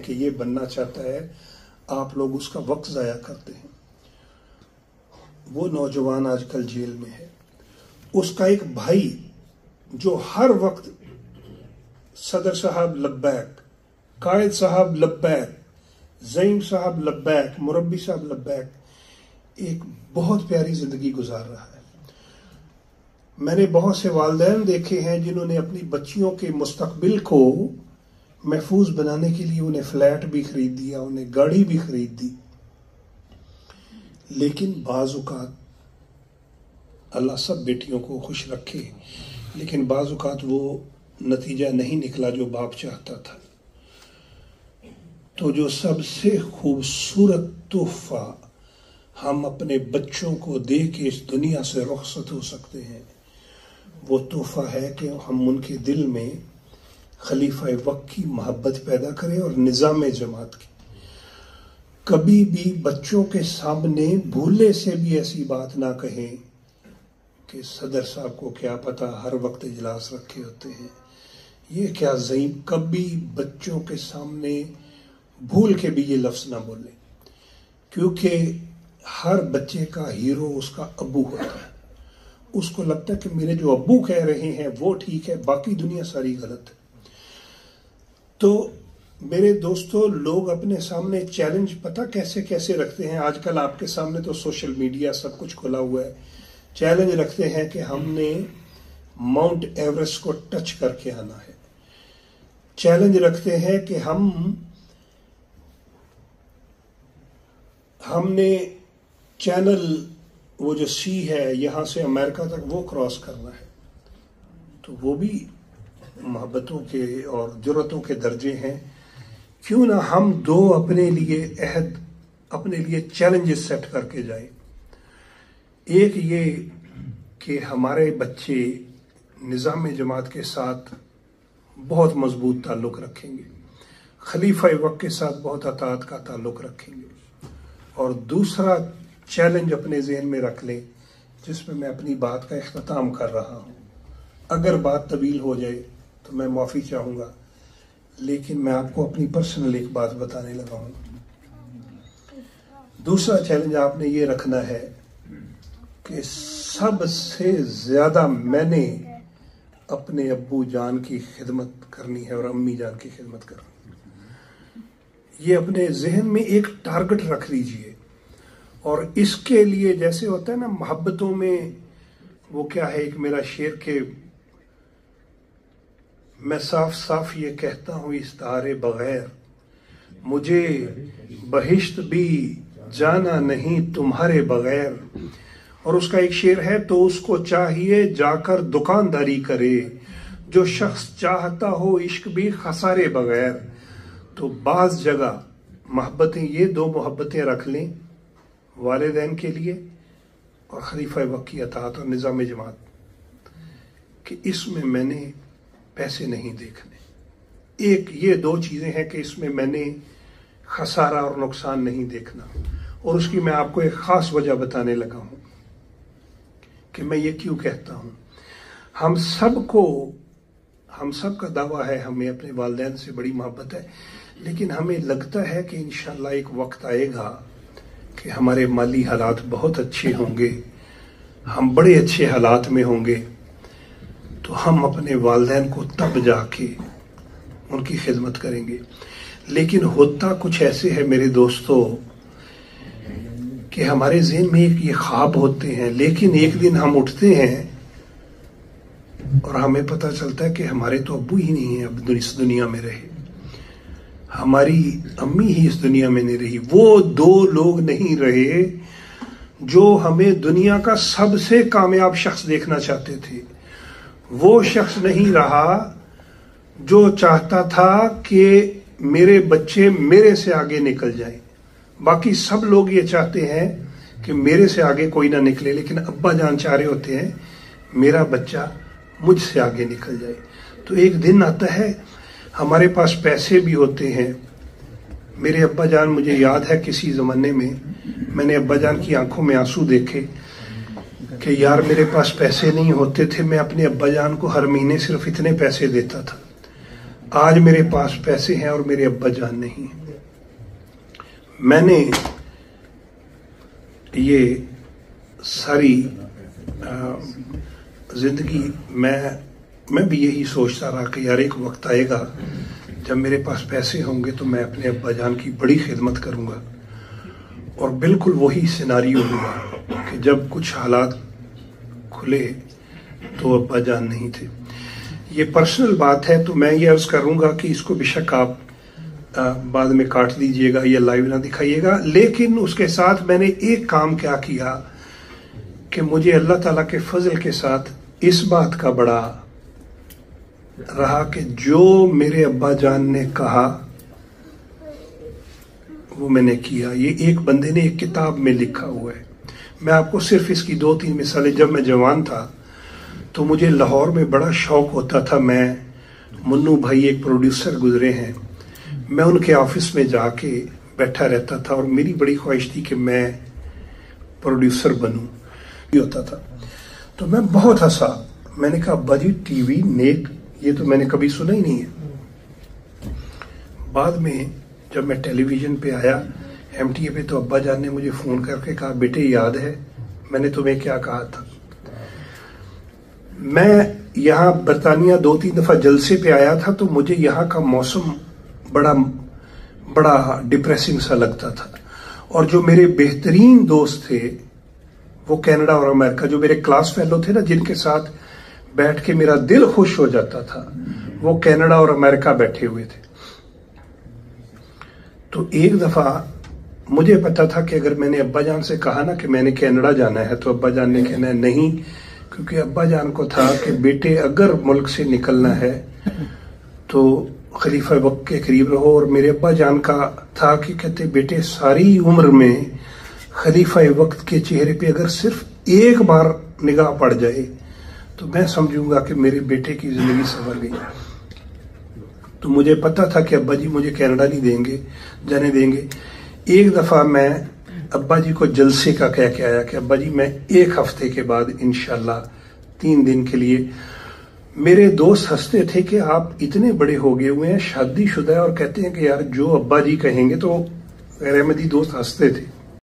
کہ یہ بننا چاہتا ہے، آپ لوگ اس کا وقت ضائع کرتے ہیں۔ وہ نوجوان آج کل جیل میں ہے، اس کا ایک بھائی جو ہر وقت صدر صاحب لبیک، قائد صاحب لبیک، زعیم صاحب لبیک، مربی صاحب لبیک، ایک بہت پیاری زندگی گزار رہا ہے۔ میں نے بہت سے والدین دیکھے ہیں جنہوں نے اپنی بچیوں کے مستقبل کو محفوظ بنانے کے لیے انہیں فلیٹ بھی خرید دیا، انہیں گاڑی بھی خرید دی، لیکن بعض اوقات اللہ سب بیٹیوں کو خوش رکھے، لیکن بعض اوقات وہ نتیجہ نہیں نکلا جو باپ چاہتا تھا۔ تو جو سب سے خوبصورت تحفہ ہم اپنے بچوں کو دے کے اس دنیا سے رخصت ہو سکتے ہیں، وہ تحفہ ہے کہ ہم ان کے دل میں خلیفہ وقت کی محبت پیدا کریں اور نظام جماعت کی۔ کبھی بھی بچوں کے سامنے بھولے سے بھی ایسی بات نہ کہیں کہ صدر صاحب کو کیا پتا ہر وقت اجلاس رکھے ہوتے ہیں، یہ کیا زعیم، کبھی بچوں کے سامنے بھول کے بھی یہ لفظ نہ بولیں، کیونکہ ہر بچے کا ہیرو اس کا ابو ہوتا ہے۔ اس کو لگتا ہے کہ میرے جو ابو کہہ رہے ہیں وہ ٹھیک ہے، باقی دنیا ساری غلط ہے۔ تو میرے دوستو، لوگ اپنے سامنے چیلنج پتہ کیسے کیسے رکھتے ہیں۔ آج کل آپ کے سامنے تو سوشل میڈیا سب کچھ کھلا ہوا ہے۔ چیلنج رکھتے ہیں کہ ہم نے ماؤنٹ ایوریسٹ کو ٹچ کر کے آنا ہے۔ چیلنج رکھتے ہیں کہ ہم نے چینل، وہ جو سی ہے یہاں سے امریکہ تک، وہ کراس کرنا ہے۔ تو وہ بھی محبتوں کے اور جرأتوں کے درجے ہیں۔ کیوں نہ ہم دو اپنے لیے عہد، اپنے لیے چیلنجز سیٹ کر کے جائیں۔ ایک یہ کہ ہمارے بچے نظام جماعت کے ساتھ بہت مضبوط تعلق رکھیں گے، خلیفہ وقت کے ساتھ بہت اطاعت کا تعلق رکھیں گے۔ اور دوسرا چیلنج اپنے ذہن میں رکھ لیں، جس میں اپنی بات کا اختتام کر رہا ہوں۔ اگر بات طویل ہو جائے تو میں معافی چاہوں گا، لیکن میں آپ کو اپنی پرسنل ایک بات بتانے لگا ہوں۔ دوسرا چیلنج آپ نے یہ رکھنا ہے کہ سب سے زیادہ میں نے اپنے ابو جان کی خدمت کرنی ہے اور امی جان کی خدمت کرنی ہے۔ یہ اپنے ذہن میں ایک ٹارگٹ رکھ لیجئے، اور اس کے لیے جیسے ہوتا ہے نا محبتوں میں، وہ کیا ہے ایک میرا شعر کہ میں صاف صاف یہ کہتا ہوں استعارے بغیر، مجھے بہشت بھی جانا نہیں تمہارے بغیر۔ اور اس کا ایک شعر ہے، تو اس کو چاہیے جا کر دکانداری کرے، جو شخص چاہتا ہو عشق بھی خسارے بغیر۔ تو بعض جگہ محبتیں، یہ دو محبتیں رکھ لیں، والدین کے لیے اور خلیفہ وقت کی اطاعت اور نظام جماعت، کہ اس میں نے پیسے نہیں دیکھنے۔ ایک یہ دو چیزیں ہیں کہ اس میں نے خسارہ اور نقصان نہیں دیکھنا۔ اور اس کی میں آپ کو ایک خاص وجہ بتانے لگا ہوں کہ میں یہ کیوں کہتا ہوں۔ ہم سب کا دعویٰ ہے، ہمیں اپنے والدین سے بڑی محبت ہے، لیکن ہمیں لگتا ہے کہ انشاءاللہ ایک وقت آئے گا کہ ہمارے مالی حالات بہت اچھے ہوں گے، ہم بڑے اچھے حالات میں ہوں گے، تو ہم اپنے والدین کو تب جا کے ان کی خدمت کریں گے۔ لیکن ہوتا کچھ ایسے ہے میرے دوستو کہ ہمارے ذہن میں یہ خواب ہوتے ہیں، لیکن ایک دن ہم اٹھتے ہیں اور ہمیں پتہ چلتا ہے کہ ہمارے تو ابو ہی نہیں ہیں اب اس دنیا میں رہے، ہماری امی ہی اس دنیا میں نہیں رہی۔ وہ دو لوگ نہیں رہے جو ہمیں دنیا کا سب سے کامیاب شخص دیکھنا چاہتے تھے۔ وہ شخص نہیں رہا جو چاہتا تھا کہ میرے بچے میرے سے آگے نکل جائیں۔ باقی سب لوگ یہ چاہتے ہیں کہ میرے سے آگے کوئی نہ نکلے، لیکن ابا جان چاہ رہے ہوتے ہیں میرا بچہ مجھ سے آگے نکل جائے۔ تو ایک دن آتا ہے، ہمارے پاس پیسے بھی ہوتے ہیں۔ میرے ابا جان، مجھے یاد ہے کسی زمانے میں نے ابا جان کی آنکھوں میں آنسو دیکھے کہ یار میرے پاس پیسے نہیں ہوتے تھے، میں اپنے ابا جان کو ہر مہینے صرف اتنے پیسے دیتا تھا۔ آج میرے پاس پیسے ہیں اور میرے ابا جان نہیں ہیں. میں نے یہ ساری زندگی میں بھی یہی سوچتا رہا کہ یار ایک وقت آئے گا جب میرے پاس پیسے ہوں گے تو میں اپنے ابا جان کی بڑی خدمت کروں گا. اور بالکل وہی سیناریو ہوا کہ جب کچھ حالات کھلے تو ابا جان نہیں تھے. یہ پرسنل بات ہے تو میں یہ عرض کروں گا کہ اس کو بے شک آپ بعد میں کاٹ دیجئے گا یا لائیو نہ دکھائیے گا. لیکن اس کے ساتھ میں نے ایک کام کیا کہ مجھے اللہ تعالیٰ کے فضل کے ساتھ اس بات کا بڑا رہا کہ جو میرے ابا جان نے کہا وہ میں نے کیا. یہ ایک بندے نے ایک کتاب میں لکھا ہوا ہے. میں آپ کو صرف اس کی 2-3 مثالیں. جب میں جوان تھا تو مجھے لاہور میں بڑا شوق ہوتا تھا. میں منو بھائی ایک پروڈیوسر گزرے ہیں, میں ان کے آفس میں جا کے بیٹھا رہتا تھا اور میری بڑی خواہش تھی کہ میں پروڈیوسر بنوں. یہ ہوتا تھا تو میں بہت ہنسا. میں نے کہا ابا جی ٹی وی نیک, یہ تو میں نے کبھی سنا ہی نہیں ہے. بعد میں جب میں ٹیلی ویژن پہ آیا ایم ٹی اے پہ تو ابا جان نے مجھے فون کر کے کہا بیٹے یاد ہے میں نے تمہیں کیا کہا تھا. میں یہاں برطانیہ 2-3 دفعہ جلسے پہ آیا تھا تو مجھے یہاں کا موسم بڑا ڈپریسنگ سا لگتا تھا. اور جو میرے بہترین دوست تھے وہ کینیڈا اور امریکہ, جو میرے کلاس فیلو تھے نا جن کے ساتھ بیٹھ کے میرا دل خوش ہو جاتا تھا, وہ کینیڈا اور امریکہ بیٹھے ہوئے تھے. تو ایک دفعہ مجھے پتا تھا کہ اگر میں نے ابا جان سے کہا نا کہ میں نے کینیڈا جانا ہے تو ابا جان نے کہنا ہے نہیں, کیونکہ ابا جان کو تھا کہ بیٹے اگر ملک سے نکلنا ہے تو خلیفہ وقت کے قریب رہو. اور میرے ابا جان کا تھا کہ کہتے بیٹے ساری عمر میں خلیفہ وقت کے چہرے پہ اگر صرف ایک بار نگاہ پڑ جائے تو میں سمجھوں گا کہ میرے بیٹے کی زندگی سنور گئی. تو مجھے پتا تھا کہ ابا جی مجھے کینیڈا نہیں جانے دیں گے. ایک دفعہ میں ابا جی کو جلسے کا کہہ کے آیا کہ ابا جی میں 1 ہفتے کے بعد انشاءاللہ 3 دن کے لیے. میرے دوست ہنستے تھے کہ آپ اتنے بڑے ہو گئے ہوئے ہیں, شادی شدہ ہے, اور کہتے ہیں کہ یار جو ابا جی کہیں گے. تو غیر احمدی دوست ہنستے تھے.